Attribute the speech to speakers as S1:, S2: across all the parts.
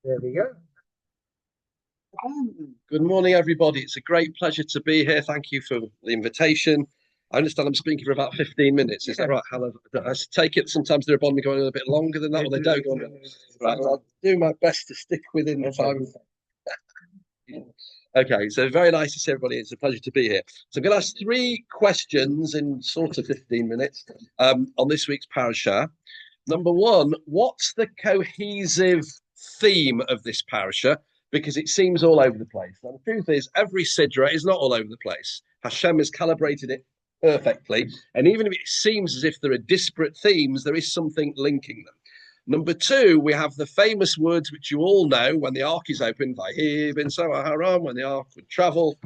S1: There we go.
S2: Good morning, everybody. It's a great pleasure to be here. Thank you for the invitation. I understand I'm speaking for about 15 minutes. Is that right? I take it sometimes they're bonding going a bit longer than that, or they don't go on. Right, well, I'll do my best to stick within the time. Okay, so very nice to see everybody. It's a pleasure to be here. So I'm going to ask three questions in sort of 15 minutes on this week's parasha. Number one, what's the cohesive theme of this parasha? Because it seems all over the place. Now, the truth is, every sidra is not all over the place. Hashem has calibrated it perfectly. And even if it seems as if there are disparate themes, there is something linking them. Number two, we have the famous words which you all know when the ark is open, Vayhi bin Haram, when the ark would travel.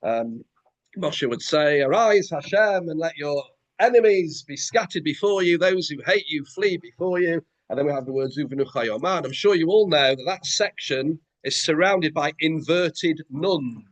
S2: Moshe would say, "Arise, Hashem, and let your enemies be scattered before you. Those who hate you flee before you." And then we have the words Uvenu Chayoman. I'm sure you all know that that section is surrounded by inverted nuns.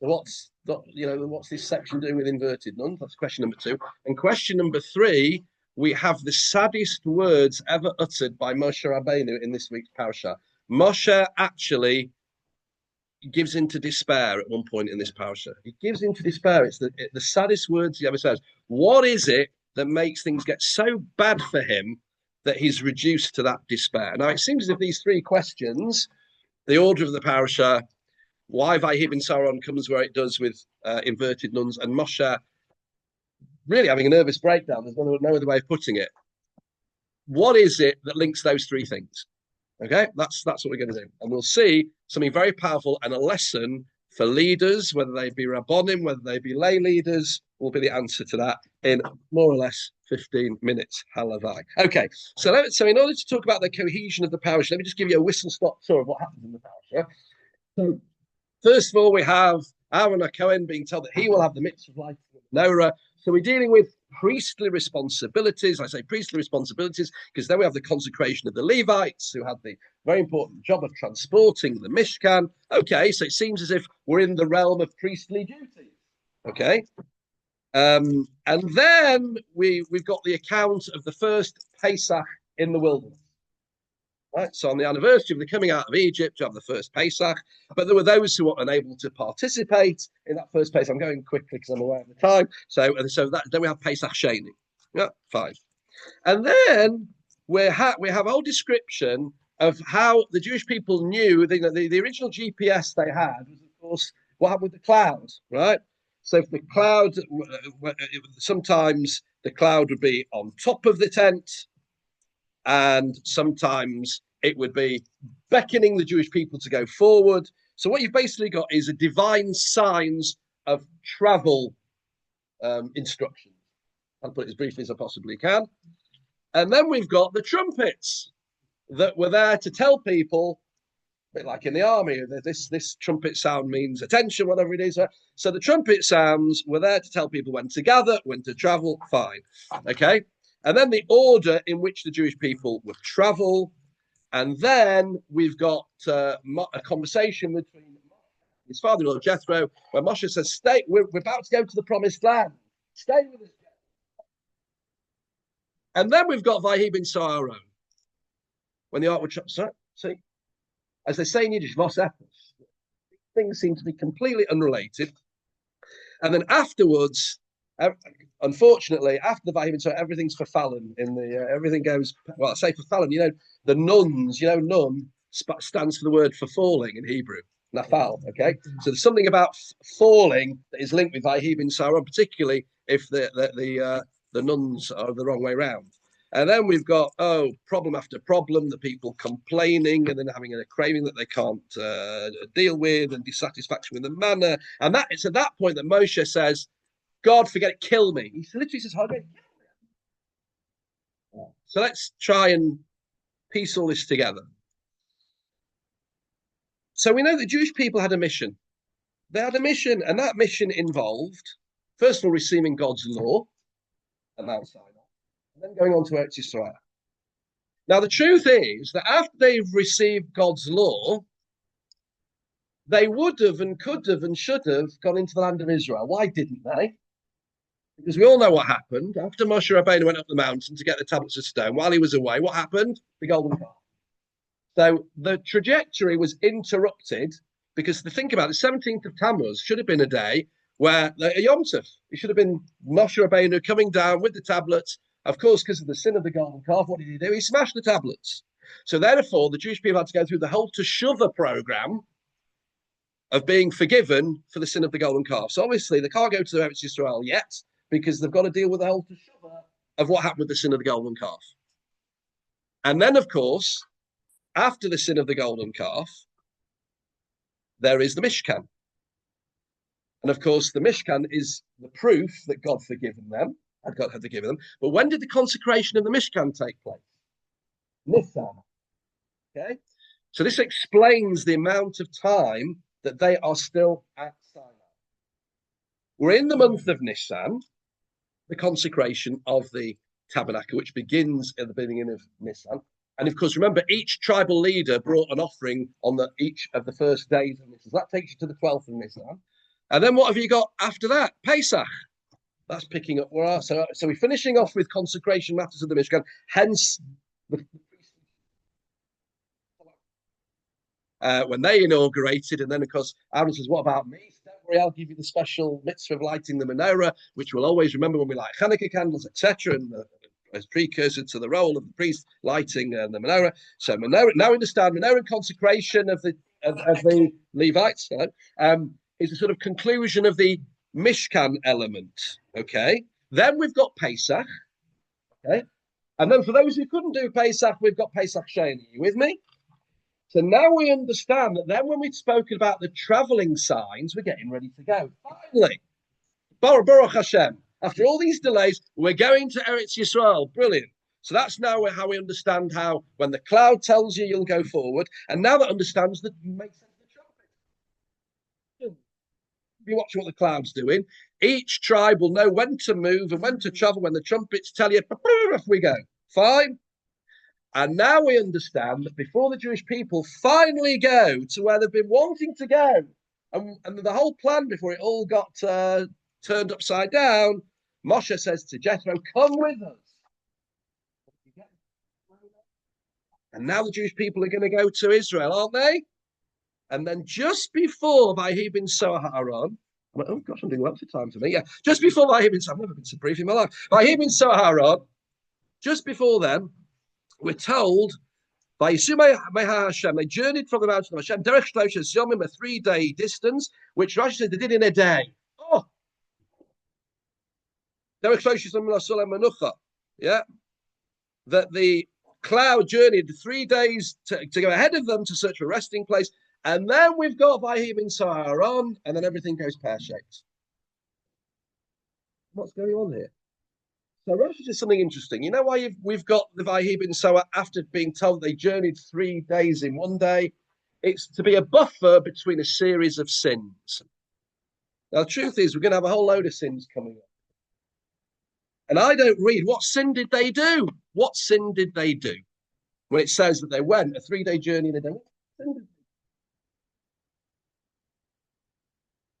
S2: So what's this section doing with inverted nuns? That's question number two. And question number three, we have the saddest words ever uttered by Moshe Rabbeinu in this week's parasha. Moshe actually gives into despair at one point in this parasha. He gives into despair. It's the saddest words he ever says. What is it that makes things get so bad for him that he's reduced to that despair? Now, it seems as if these three questions, the order of the parasha, why Vayhi bin Sauron comes where it does with inverted nuns, and Moshe really having a nervous breakdown, there's no other way of putting it. What is it that links those three things? Okay, that's what we're going to do. And we'll see something very powerful and a lesson for leaders, whether they be Rabbonim, whether they be lay leaders, will be the answer to that in more or less 15 minutes. Halavai. Okay, so in order to talk about the cohesion of the parasha, let me just give you a whistle-stop tour of what happens in the parasha. So, first of all, we have Aaron Cohen being told that he will have the mitzvah of lighting the menorah. So we're dealing with priestly responsibilities. I say priestly responsibilities because then we have the consecration of the Levites, who had the very important job of transporting the Mishkan. Okay, so it seems as if we're in the realm of priestly duties. Okay. And then we've got the account of the first Pesach in the wilderness. Right, so on the anniversary of the coming out of Egypt, you have the first Pesach, but there were those who were unable to participate in that first Pesach. I'm going quickly because I'm aware of the time. So then we have Pesach Sheni. Yeah, fine. And then we have a whole description of how the Jewish people knew the original GPS they had was, of course, what happened with the cloud, right? So if the cloud, sometimes the cloud would be on top of the tent, and sometimes it would be beckoning the Jewish people to go forward. So what you've basically got is a divine signs of travel instructions. I'll put it as briefly as I possibly can. And then we've got the trumpets that were there to tell people, a bit like in the army, that this trumpet sound means attention, whatever it is. So the trumpet sounds were there to tell people when to gather, when to travel, fine. Okay. And then the order in which the Jewish people would travel. And then we've got a conversation between his father-in-law, Jethro, where Moshe says, we're about to go to the promised land. Stay with us. And then we've got Vayhi bin Sauron. When the ark would see, as they say in Yiddish, Vos Epos. Things seem to be completely unrelated. And then afterwards, unfortunately, after the Vayhi bin Sauron, everything's for Fallon. Everything goes, well, I say for Fallon, the nuns, nun stands for the word for falling in Hebrew. Nafal, okay? So there's something about falling that is linked with Vayhi bin Sauron, particularly if the nuns are the wrong way around. And then we've got, problem after problem, the people complaining and then having a craving that they can't deal with and dissatisfaction with the manna. And it's at that point that Moshe says, God, forget it, kill me. He literally says, kill me. So let's try and piece all this together. So we know the Jewish people had a mission. They had a mission, and that mission involved, first of all, receiving God's law at Mount Sinai, and then going on to Eretz Yisrael. Now, the truth is that after they've received God's law, they would have and could have and should have gone into the land of Israel. Why didn't they? Because we all know what happened. After Moshe Rabbeinu went up the mountain to get the tablets of stone, while he was away, what happened? The golden calf. So the trajectory was interrupted because think about it, the 17th of Tammuz should have been a day where a Yom Tov, it should have been Moshe Rabbeinu coming down with the tablets. Of course, because of the sin of the golden calf, what did he do? He smashed the tablets. So therefore, the Jewish people had to go through the whole Teshuvah program of being forgiven for the sin of the golden calf. So obviously, they can't go to the Eretz Yisrael yet because they've got to deal with the whole Teshuvah of what happened with the sin of the golden calf. And then, of course, after the sin of the golden calf, there is the Mishkan. And of course, the Mishkan is the proof that God forgiven them, and God had forgiven them. But when did the consecration of the Mishkan take place? Nisan. Okay? So this explains the amount of time that they are still at Sinai. We're in the month of Nisan, the consecration of the tabernacle, which begins at the beginning of Nisan. And of course, remember, each tribal leader brought an offering on each of the first days of Nisan. So that takes you to the 12th of Nisan. And then what have you got after that? Pesach. That's picking up where so we're finishing off with consecration matters of the Mishkan. Hence, when they inaugurated, and then of course Aaron says, "What about me? Don't worry, I'll give you the special mitzvah of lighting the menorah, which we'll always remember when we light Hanukkah candles, etc." And as precursor to the role of the priest lighting the menorah. So menorah, now understand menorah consecration of the Levites. Is a sort of conclusion of the Mishkan element, okay? Then we've got Pesach, okay? And then for those who couldn't do Pesach, we've got Pesach Sheni. Are you with me? So now we understand that then when we'd spoken about the traveling signs, we're getting ready to go. Finally, Baruch Hashem, after all these delays, we're going to Eretz Yisrael. Brilliant. So that's now how we understand how when the cloud tells you, you'll go forward. And now that understands that makes sense. You watch what the cloud's doing. Each tribe will know when to move and when to travel. When the trumpets tell you, off we go. Fine. And now we understand that before the Jewish people finally go to where they've been wanting to go, and the whole plan before it all got turned upside down, Moshe says to Jethro, "Come with us." And now the Jewish people are going to go to Israel, aren't they? And then just before Vahi bin Soharon, oh gosh, I'm doing well for time for me. Yeah, just before Vahi bin Soharon, I've never been so brief in my life. Vahi bin Soharon, just before then, we're told by Hashem, they journeyed from the mountain of Hashem, Derech Shlosh Yomim, a 3-day distance, which Rashi said they did in a day. Oh, Derech Shlosh Yomim Menucha. Yeah, that the cloud journeyed 3 days to go ahead of them to search for a resting place. And then we've got Vahi bin Soharon, and then everything goes pear-shaped. What's going on here? So Rashi says something interesting. You know why we've got the Vahi bin Soharon after being told they journeyed 3 days in one day? It's to be a buffer between a series of sins. Now, the truth is, we're going to have a whole load of sins coming up. And I don't read, what sin did they do? What sin did they do? When it says that they went a 3-day journey in a day. What sin did they do?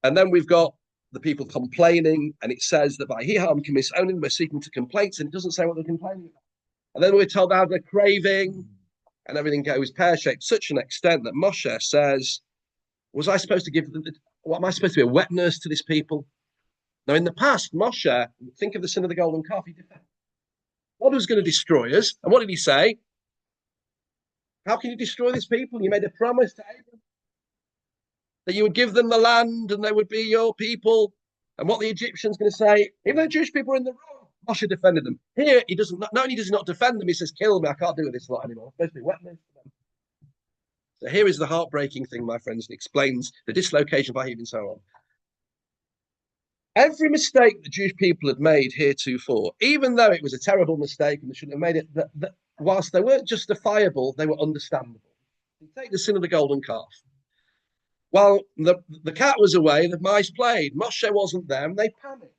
S2: And then we've got the people complaining, and it says that by Hiham Kimis only we're seeking to complaints, and it doesn't say what they're complaining about. And then we're told how they're craving, and everything goes pear-shaped, such an extent that Moshe says, what am I supposed to be, a wet nurse to this people? Now, in the past, Moshe, think of the sin of the golden calf, he defended. God was going to destroy us, and what did he say? How can you destroy this people? You made a promise to Abraham that you would give them the land and they would be your people. And what the Egyptians going to say, even though the Jewish people are in the wrong, Moshe defended them. Here, he doesn't. Not only does he not defend them, he says, "Kill me. I can't do this lot anymore. I'm supposed to be wetness for them." So here is the heartbreaking thing, my friends, and explains the dislocation by even so on. Every mistake the Jewish people had made heretofore, even though it was a terrible mistake and they shouldn't have made it, whilst they weren't justifiable, they were understandable. You take the sin of the golden calf. Well, the cat was away, the mice played. Moshe wasn't there, and they panicked.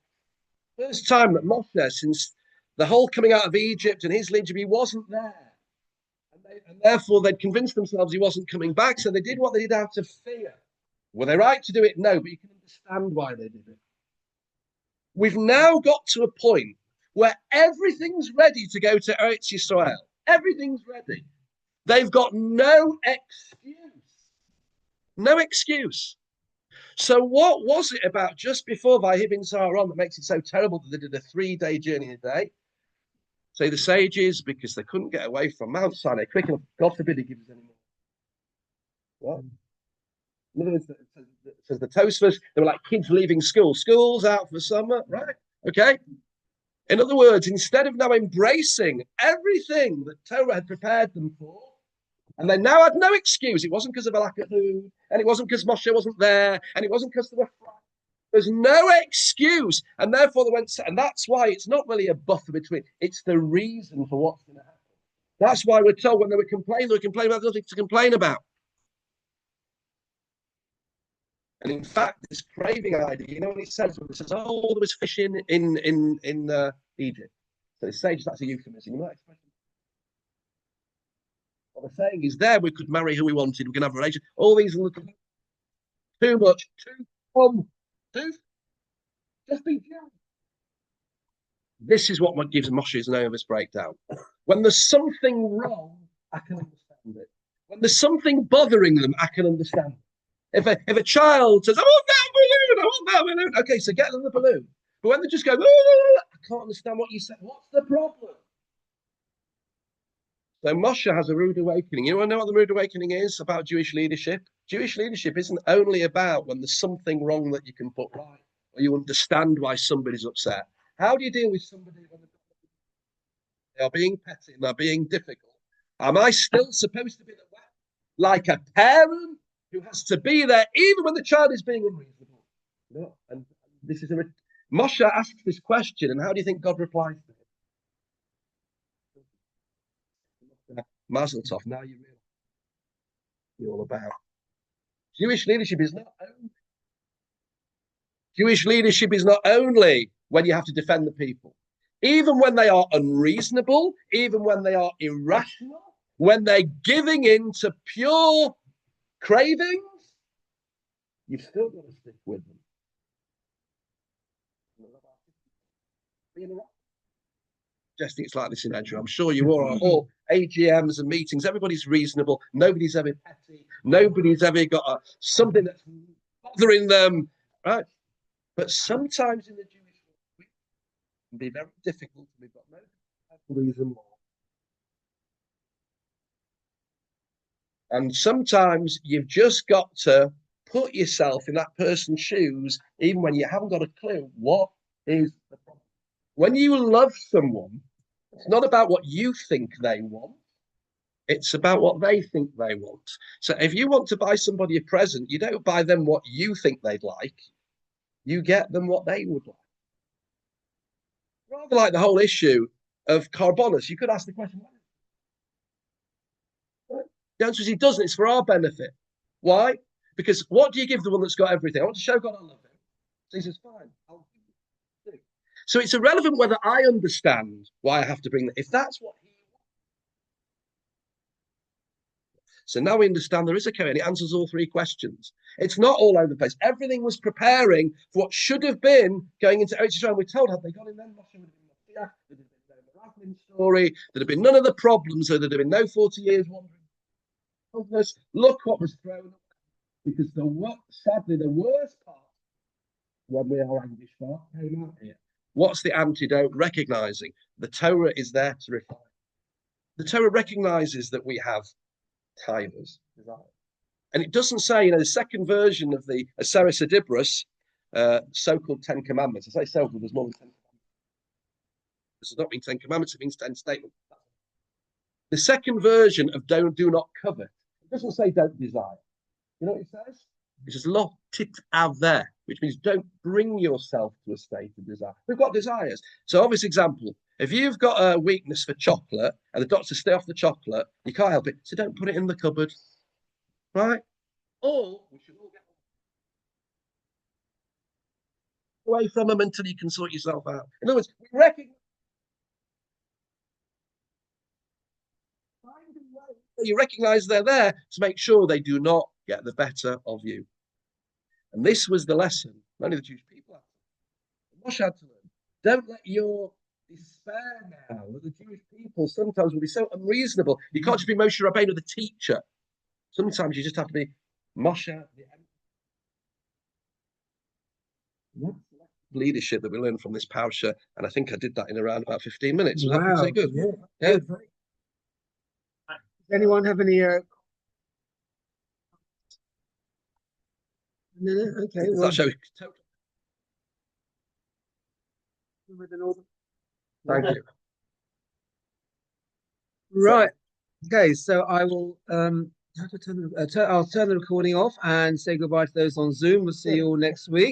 S2: First time that Moshe, since the whole coming out of Egypt and his leadership, he wasn't there. And therefore, they'd convinced themselves he wasn't coming back, so they did what they did out of fear. Were they right to do it? No, but you can understand why they did it. We've now got to a point where everything's ready to go to Eretz Yisrael. Everything's ready. They've got no excuse. No excuse. So what was it about just before Vayibin Saharon that makes it so terrible that they did a 3-day journey a day? Say the sages, because they couldn't get away from Mount Sinai quick enough. God forbid he gives us any more. What? In other words, says the Tosfos, they were like kids leaving school. School's out for summer, right? Okay. In other words, instead of now embracing everything that Torah had prepared them for, and they now had no excuse. It wasn't because of a lack of food, and it wasn't because Moshe wasn't there, and it wasn't because they were frightened. There's no excuse. And therefore they went, and that's why it's not really a buffer between, it's the reason for what's going to happen. That's why we're told when they were complaining about nothing to complain about. And in fact, this craving idea, you know what it says? It says, oh, there was fish in Egypt. So it says that's a euphemism. You know that expression? What they're saying is there we could marry who we wanted, we can have a relationship. All these little too much, too fun, too just be Jewish. This is what gives Moshe's nervous breakdown. When there's something wrong, I can understand it. When there's something bothering them, I can understand it. If a child says, I want that balloon, I want that balloon. Okay, so get them the balloon. But when they just go, I can't understand what you said. What's the problem? So Moshe has a rude awakening. You want to know what the rude awakening is about Jewish leadership? Jewish leadership isn't only about when there's something wrong that you can put right, or you understand why somebody's upset. How do you deal with somebody when they are being petty and they're being difficult? Am I still supposed to be like a parent who has to be there even when the child is being unreasonable? No. And this is Moshe asks this question, and how do you think God replies to it? Mazel tov. Now you realize what you're all about. Jewish leadership is not only when you have to defend the people, even when they are unreasonable, even when they are irrational, when they're giving in to pure cravings, you've still got to stick with them. Suggesting it's like this in Edinburgh. I'm sure you all AGMs and meetings. Everybody's reasonable. Nobody's ever petty. Nobody's ever got something that's bothering them, right? But sometimes in the Jewish world, it can be very difficult. We've got no reason more. And sometimes you've just got to put yourself in that person's shoes, even when you haven't got a clue what is the problem. When you love someone, it's not about what you think they want. It's about what they think they want. So if you want to buy somebody a present, you don't buy them what you think they'd like. You get them what they would like. Rather like the whole issue of carbonus, you could ask the question, why? The answer is he doesn't. It's for our benefit. Why? Because what do you give the one that's got everything? I want to show God I love him. So he says, fine, I'll do it. So it's irrelevant whether I understand why I have to bring that. If that's what he wants. So now we understand there is a code, and it answers all three questions. It's not all over the place. Everything was preparing for what should have been going into Eretz Yisrael. We're told, had they gone in then, Moshe would have been there'd have been no Meraglim story, there'd have been none of the problems, there'd have been no 40 years wandering. Look what was thrown away. Because sadly, the worst part, when we are English part, came out here. What's the antidote? Recognizing the Torah is there to refine. The Torah recognizes that we have tivers, and it doesn't say, the second version of the Aseret Adibros, so-called 10 Commandments. I say so-called, there's more than 10 Commandments. This does not mean 10 Commandments, it means 10 statements. The second version of do not covet, it doesn't say don't desire. You know what it says? It says lo tit aveh, which means don't bring yourself to a state of desire. We've got desires. So obvious example, if you've got a weakness for chocolate and the doctor stay off the chocolate, you can't help it. So don't put it in the cupboard. Right? Or we should all get away from them until you can sort yourself out. In other words, we recognize you recognize they're there to make sure they do not get the better of you. And this was the lesson only the Jewish people had to learn. Moshe had to learn. Don't let your despair now that the Jewish people sometimes will be so unreasonable. You can't just be Moshe Rabbeinu, the teacher. Sometimes you just have to be Moshe, the leadership that we learned from this parasha. And I think I did that in around about 15 minutes. Was that pretty good?
S1: Yeah.
S2: Yeah.
S1: Does anyone have any? No. Okay.
S2: Does that show? Thank you.
S1: Right. Okay. So I will have to I'll turn the recording off and say goodbye to those on Zoom. We'll see you all next week.